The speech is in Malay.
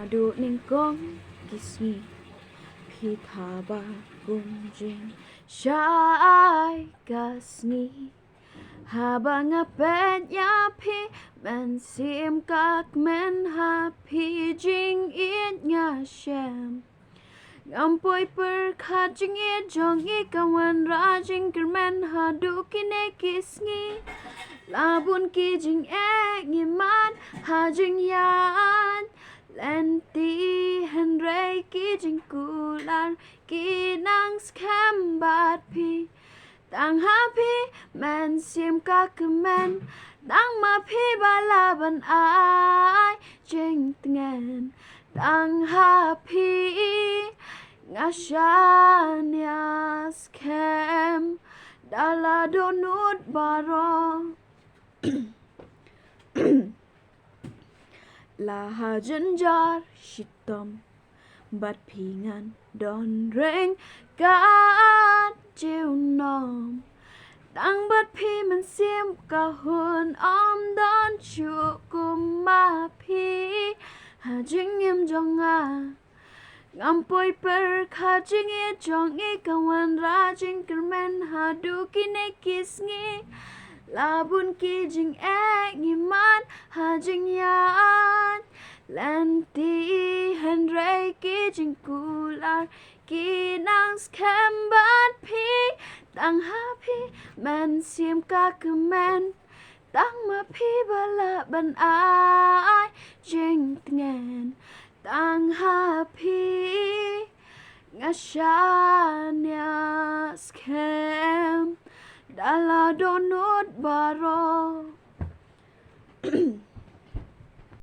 hadu ning gong kisngi Pitaba gunjing Syai kasni Habang apet ya pi Men sim kak men happy jing it nga shem Ngampoi perkat jing it jong i kawan rajing kermen hadu kine kisngi Labun ki jing ek ngiman ha jing yan Lenti henrei ki jing kular ki nang skam bat pi Tang happy men sim kakemen Tang ma pi balaban ai jing tengen Tang happy ngasyan skam Dala donut baro Laha jenjar shitom Bat pingan don reng Gat jiu nom Tang bat pi men sim kahun om don chu kuma pi Ha jing im jong a Ngampoi per kha jing i jong i kawan ra jing kermen ha du kine kisngi Labun ki jing ek ngiman ha jing yan Lenti henrei ki jing kular ki nang skam bat pi Tang happy men sim kakemen Tang ma pi bala ban ai jing tengen Tang happy ngasyan skam Dala donut baro